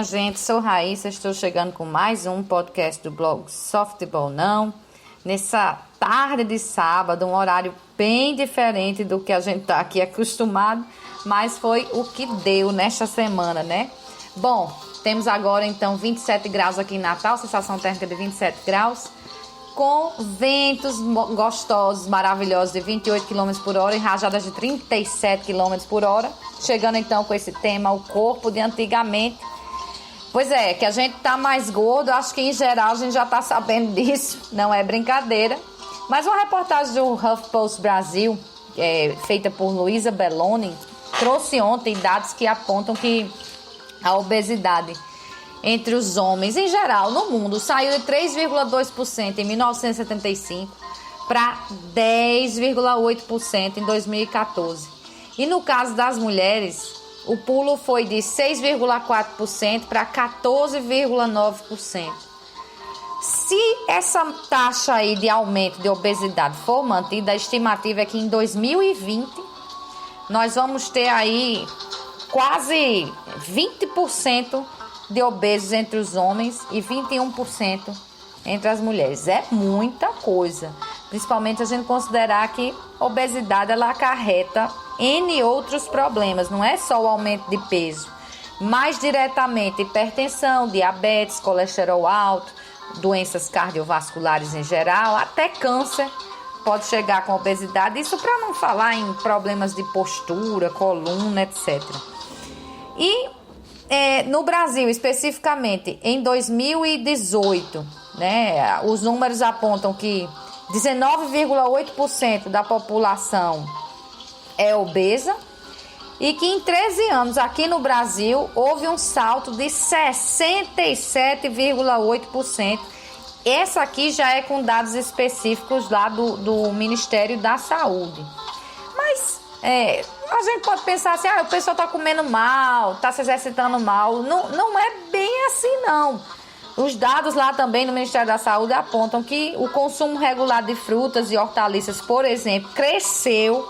minha gente? Sou Raíssa, estou chegando com mais um podcast do blog Softball Não. Nessa tarde de sábado, um horário bem diferente do que a gente está aqui acostumado, mas foi o que deu nesta semana, né? Bom, temos agora então 27 graus aqui em Natal, sensação térmica de 27 graus, com ventos gostosos, maravilhosos de 28 km por hora e rajadas de 37 km por hora. Chegando então com esse tema, o corpo de antigamente. Pois é, que a gente tá mais gordo, acho que em geral a gente já tá sabendo disso, não é brincadeira. Mas uma reportagem do HuffPost Brasil, feita por Luísa Belloni, trouxe ontem dados que apontam que a obesidade entre os homens, em geral, no mundo, saiu de 3,2% em 1975 para 10,8% em 2014. E no caso das mulheres, o pulo foi de 6,4% para 14,9%. Se essa taxa aí de aumento de obesidade for mantida, a estimativa é que em 2020 nós vamos ter aí quase 20% de obesos entre os homens e 21% entre as mulheres. É muita coisa, principalmente a gente considerar que a obesidade ela acarreta N outros problemas, não é só o aumento de peso, mais diretamente hipertensão, diabetes, colesterol alto, doenças cardiovasculares em geral, até câncer pode chegar com obesidade, isso para não falar em problemas de postura, coluna, etc. E no Brasil, especificamente, em 2018, né, os números apontam que 19,8% da população é obesa e que em 13 anos aqui no Brasil houve um salto de 67,8%. Essa aqui já é com dados específicos lá do Ministério da Saúde. Mas a gente pode pensar assim, o pessoal está comendo mal, está se exercitando mal. Não é bem assim, não. Os dados lá também no Ministério da Saúde apontam que o consumo regular de frutas e hortaliças, por exemplo, cresceu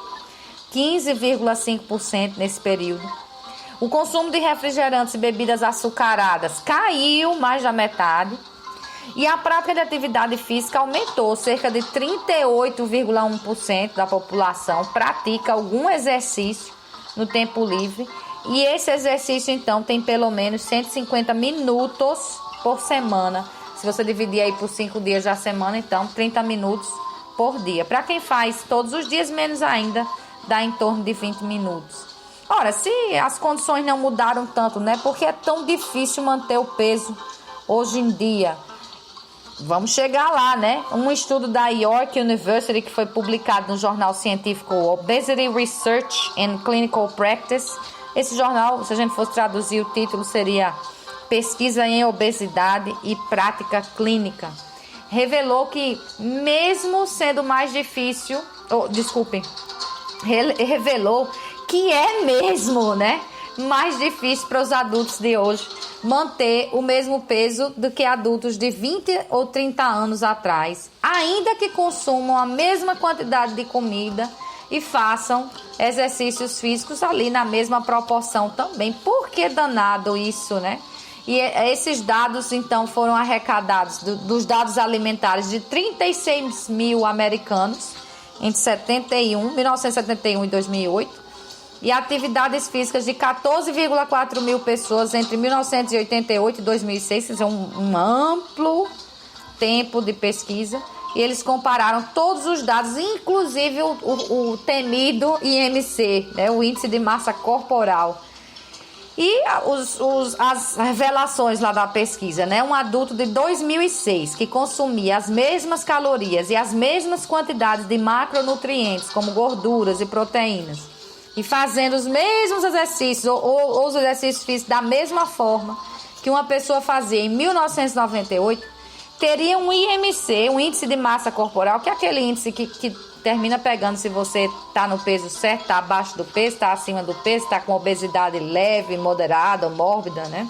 15,5% nesse período. O consumo de refrigerantes e bebidas açucaradas caiu mais da metade. E a prática de atividade física aumentou, cerca de 38,1% da população pratica algum exercício no tempo livre. E esse exercício, então, tem pelo menos 150 minutos por semana. Se você dividir aí por 5 dias da semana, então 30 minutos por dia. Para quem faz todos os dias, menos ainda, dá em torno de 20 minutos. Ora, se as condições não mudaram tanto, né? Porque é tão difícil manter o peso hoje em dia. Vamos chegar lá, né? Um estudo da York University que foi publicado no jornal científico Obesity Research and Clinical Practice. Esse jornal, se a gente fosse traduzir o título, seria Pesquisa em Obesidade e Prática Clínica. Revelou que mesmo sendo mais difícil, revelou que é mesmo, né? Mais difícil para os adultos de hoje manter o mesmo peso do que adultos de 20 ou 30 anos atrás, ainda que consumam a mesma quantidade de comida e façam exercícios físicos ali na mesma proporção também. Por que danado isso, né? E esses dados, então, foram arrecadados dos dados alimentares de 36 mil americanos entre 1971 e 2008. E atividades físicas de 14,4 mil pessoas entre 1988 e 2006, isso é um amplo tempo de pesquisa, e eles compararam todos os dados, inclusive o temido IMC, né, o Índice de Massa Corporal. E as revelações lá da pesquisa, né? Um adulto de 2006 que consumia as mesmas calorias e as mesmas quantidades de macronutrientes, como gorduras e proteínas, e fazendo os mesmos exercícios ou os exercícios físicos da mesma forma que uma pessoa fazia em 1998, teria um IMC, um índice de massa corporal, que é aquele índice que termina pegando se você está no peso certo, está abaixo do peso, está acima do peso, está com obesidade leve, moderada ou mórbida, né?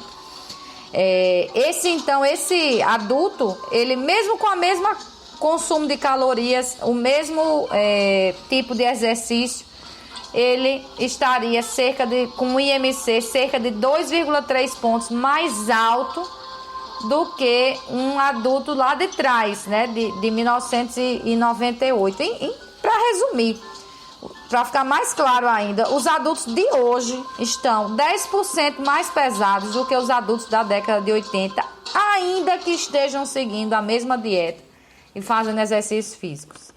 Esse adulto, ele mesmo com a mesma consumo de calorias, o mesmo tipo de exercício, ele estaria com um IMC cerca de 2,3 pontos mais alto do que um adulto lá de trás, né, de 1998. Para resumir, para ficar mais claro ainda, os adultos de hoje estão 10% mais pesados do que os adultos da década de 80, ainda que estejam seguindo a mesma dieta e fazendo exercícios físicos.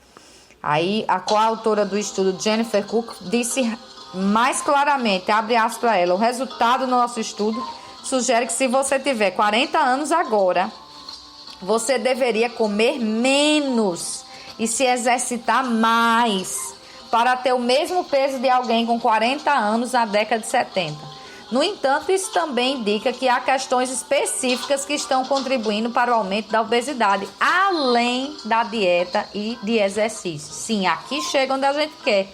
Aí, a coautora do estudo, Jennifer Cook, disse mais claramente, abre aspas para ela, o resultado do nosso estudo sugere que se você tiver 40 anos agora, você deveria comer menos e se exercitar mais para ter o mesmo peso de alguém com 40 anos na década de 70. No entanto, isso também indica que há questões específicas que estão contribuindo para o aumento da obesidade, além da dieta e de exercício. Sim, aqui chega onde a gente quer,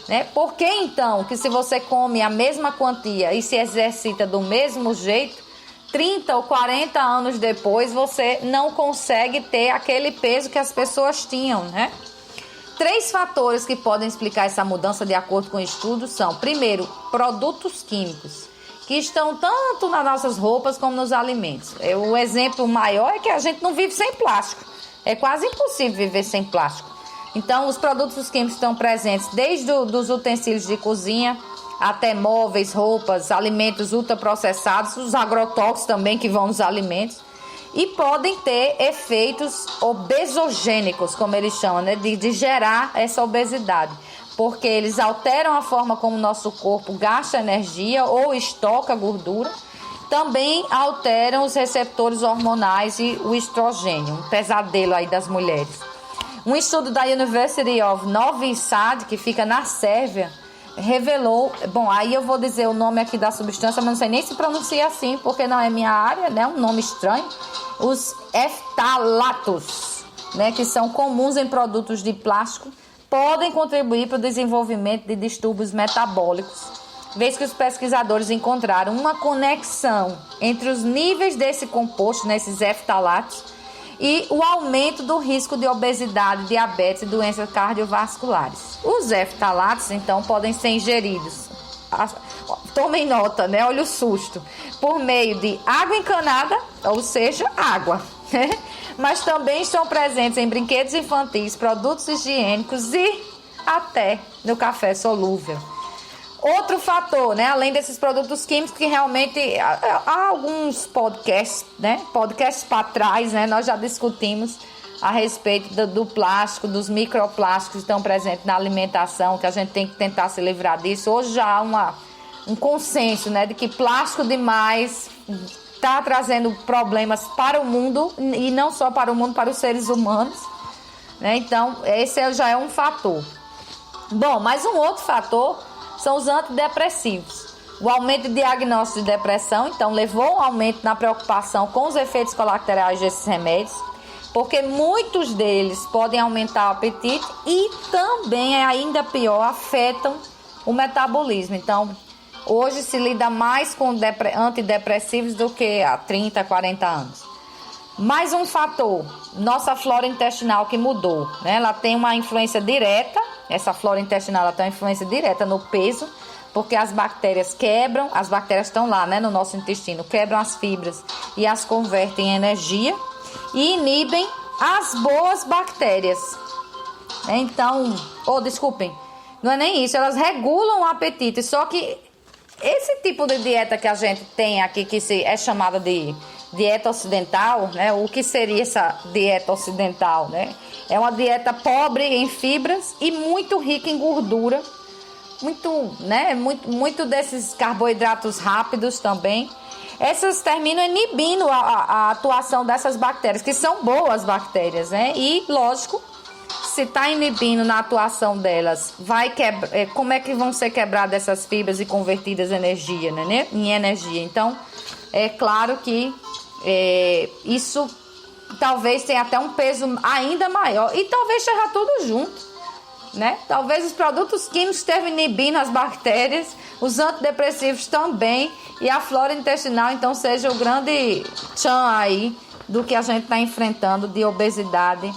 né? Por que então que se você come a mesma quantia e se exercita do mesmo jeito, 30 ou 40 anos depois você não consegue ter aquele peso que as pessoas tinham, né? 3 fatores que podem explicar essa mudança de acordo com o estudo são, primeiro, produtos químicos, que estão tanto nas nossas roupas como nos alimentos. O exemplo maior é que a gente não vive sem plástico. É quase impossível viver sem plástico. Então, os produtos químicos estão presentes desde os utensílios de cozinha até móveis, roupas, alimentos ultraprocessados, os agrotóxicos também que vão nos alimentos. E podem ter efeitos obesogênicos, como eles chamam, né? de gerar essa obesidade. Porque eles alteram a forma como o nosso corpo gasta energia ou estoca gordura. Também alteram os receptores hormonais e o estrogênio, um pesadelo aí das mulheres. Um estudo da University of Novi Sad, que fica na Sérvia, revelou... Bom, aí eu vou dizer o nome aqui da substância, mas não sei nem se pronuncia assim, porque não é minha área, né? Um nome estranho. Os eftalatos, né? Que são comuns em produtos de plástico, podem contribuir para o desenvolvimento de distúrbios metabólicos, vez que os pesquisadores encontraram uma conexão entre os níveis desse composto, nesses eftalatos, e o aumento do risco de obesidade, diabetes e doenças cardiovasculares. Os eftalatos, então, podem ser ingeridos, tomem nota, né? Olha o susto, por meio de água encanada, ou seja, água, né? Mas também estão presentes em brinquedos infantis, produtos higiênicos e até no café solúvel. Outro fator, né, além desses produtos químicos, que realmente há alguns podcasts, né, podcasts para trás, né, nós já discutimos a respeito do plástico, dos microplásticos que estão presentes na alimentação, que a gente tem que tentar se livrar disso. Hoje já há um consenso, né, de que plástico demais está trazendo problemas para o mundo, e não só para o mundo, para os seres humanos, né? Então, esse já é um fator. Bom, mas um outro fator são os antidepressivos. O aumento de diagnóstico de depressão, então, levou a um aumento na preocupação com os efeitos colaterais desses remédios, porque muitos deles podem aumentar o apetite e também, ainda pior, afetam o metabolismo. Então, hoje se lida mais com antidepressivos do que há 30, 40 anos. Mais um fator, nossa flora intestinal que mudou, né? Ela tem uma influência direta, essa flora intestinal ela tem uma influência direta no peso, porque as bactérias quebram, as bactérias estão lá, né, no nosso intestino, quebram as fibras e as convertem em energia e inibem as boas bactérias. Então, desculpem, não é nem isso, elas regulam o apetite, só que esse tipo de dieta que a gente tem aqui, que é chamada de dieta ocidental, né? O que seria essa dieta ocidental, né? É uma dieta pobre em fibras e muito rica em gordura, muito desses carboidratos rápidos também. Essas terminam inibindo a atuação dessas bactérias, que são boas bactérias, né? E, lógico, se está inibindo na atuação delas, como é que vão ser quebradas essas fibras e convertidas em energia? Então, é claro que isso talvez tenha até um peso ainda maior. E talvez esteja tudo junto, né? Talvez os produtos químicos estejam inibindo as bactérias, os antidepressivos também, e a flora intestinal, então, seja o grande tchan aí do que a gente está enfrentando de obesidade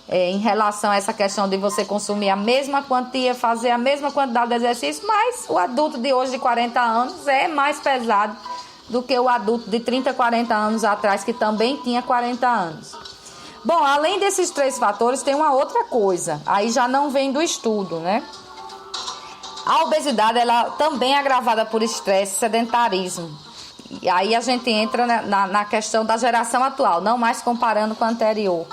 em relação a essa questão de você consumir a mesma quantia, fazer a mesma quantidade de exercício, mas o adulto de hoje de 40 anos é mais pesado do que o adulto de 30, 40 anos atrás, que também tinha 40 anos. Bom, além desses 3 fatores, tem uma outra coisa, aí já não vem do estudo, né? A obesidade, ela também é agravada por estresse e sedentarismo. E aí a gente entra na questão da geração atual, não mais comparando com a anterior,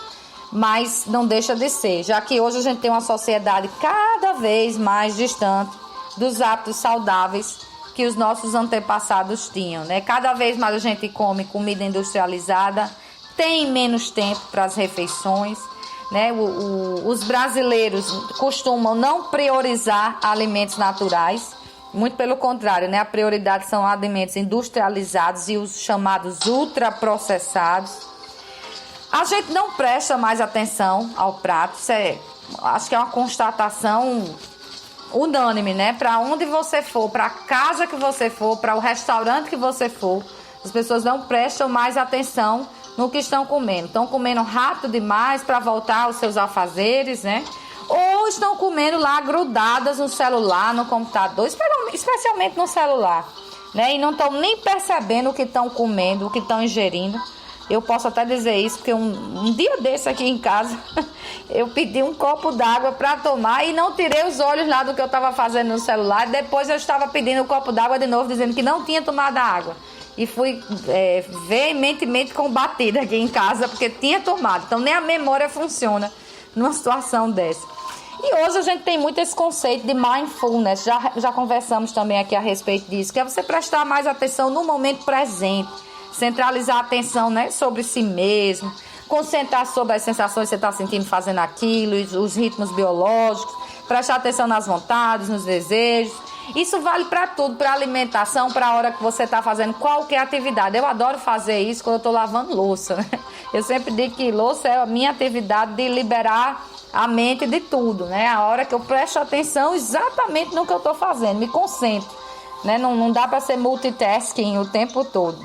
mas não deixa de ser, já que hoje a gente tem uma sociedade cada vez mais distante dos hábitos saudáveis que os nossos antepassados tinham, né? Cada vez mais a gente come comida industrializada, tem menos tempo para as refeições, né? Os brasileiros costumam não priorizar alimentos naturais, muito pelo contrário, né? A prioridade são alimentos industrializados e os chamados ultraprocessados. A gente não presta mais atenção ao prato, acho que é uma constatação unânime, né? Para onde você for, para a casa que você for, para o restaurante que você for, as pessoas não prestam mais atenção no que estão comendo. Estão comendo rápido demais para voltar aos seus afazeres, né? Ou estão comendo lá grudadas no celular, no computador, especialmente no celular, né? E não estão nem percebendo o que estão comendo, o que estão ingerindo. Eu posso até dizer isso, porque um dia desse aqui em casa, eu pedi um copo d'água para tomar e não tirei os olhos lá do que eu estava fazendo no celular. Depois eu estava pedindo o copo d'água de novo, dizendo que não tinha tomado a água. E fui veementemente combatida aqui em casa, porque tinha tomado. Então nem a memória funciona numa situação dessa. E hoje a gente tem muito esse conceito de mindfulness, já conversamos também aqui a respeito disso, que é você prestar mais atenção no momento presente, centralizar a atenção, né, sobre si mesmo, concentrar sobre as sensações que você está sentindo fazendo aquilo, os ritmos biológicos, prestar atenção nas vontades, nos desejos. Isso vale para tudo, para alimentação, para a hora que você está fazendo qualquer atividade. Eu adoro fazer isso quando eu estou lavando louça, né? Eu sempre digo que louça é a minha atividade de liberar a mente de tudo, né? A hora que eu presto atenção exatamente no que eu estou fazendo, me concentro, né? Não dá para ser multitasking o tempo todo.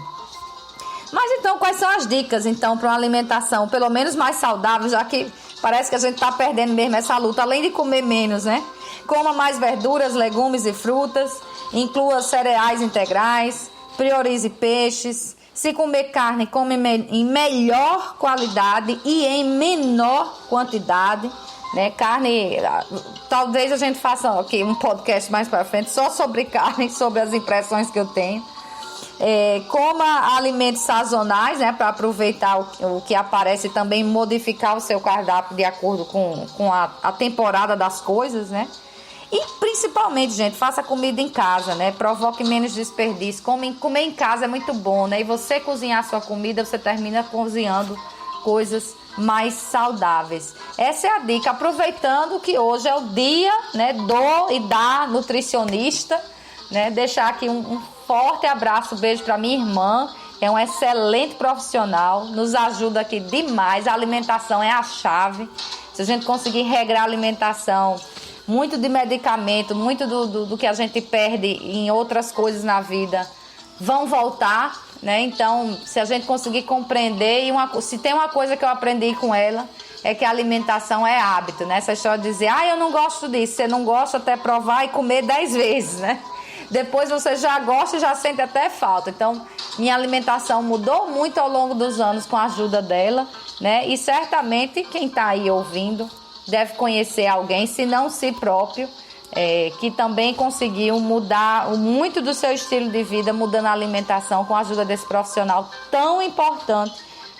Mas então, quais são as dicas, então, para uma alimentação pelo menos mais saudável, já que parece que a gente está perdendo mesmo essa luta, além de comer menos, né? Coma mais verduras, legumes e frutas, inclua cereais integrais, priorize peixes. Se comer carne, come em melhor qualidade e em menor quantidade, né? Carne, talvez a gente faça aqui um podcast mais para frente só sobre carne, sobre as impressões que eu tenho. Coma alimentos sazonais, né, para aproveitar o que aparece e também modificar o seu cardápio de acordo com a temporada das coisas, né? E principalmente, gente, faça comida em casa, né? Provoque menos desperdício. Comer em casa é muito bom, né? E você cozinhar a sua comida, você termina cozinhando coisas mais saudáveis. Essa é a dica, aproveitando que hoje é o dia, né, do e da nutricionista, né? Deixar aqui um forte abraço, beijo para minha irmã, é uma excelente profissional, nos ajuda aqui demais. A alimentação é a chave. Se a gente conseguir regrar a alimentação, muito de medicamento, muito do que a gente perde em outras coisas na vida vão voltar, né? Então, se a gente conseguir compreender, se tem uma coisa que eu aprendi com ela, é que a alimentação é hábito, né? Essa história de dizer, eu não gosto disso, você não gosta até provar e comer 10 vezes, né? Depois você já gosta e já sente até falta. Então, minha alimentação mudou muito ao longo dos anos com a ajuda dela, né? E certamente quem está aí ouvindo deve conhecer alguém, se não si próprio, que também conseguiu mudar muito do seu estilo de vida, mudando a alimentação com a ajuda desse profissional tão importante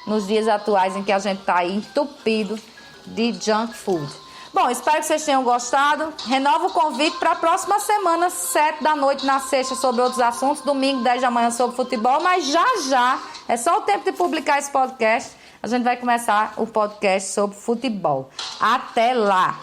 nos dias atuais em que a gente está aí entupido de junk food. Bom, espero que vocês tenham gostado. Renovo o convite para a próxima semana, 7 da noite na sexta, sobre outros assuntos. Domingo, 10 da manhã, sobre futebol. Mas já, é só o tempo de publicar esse podcast. A gente vai começar o podcast sobre futebol. Até lá!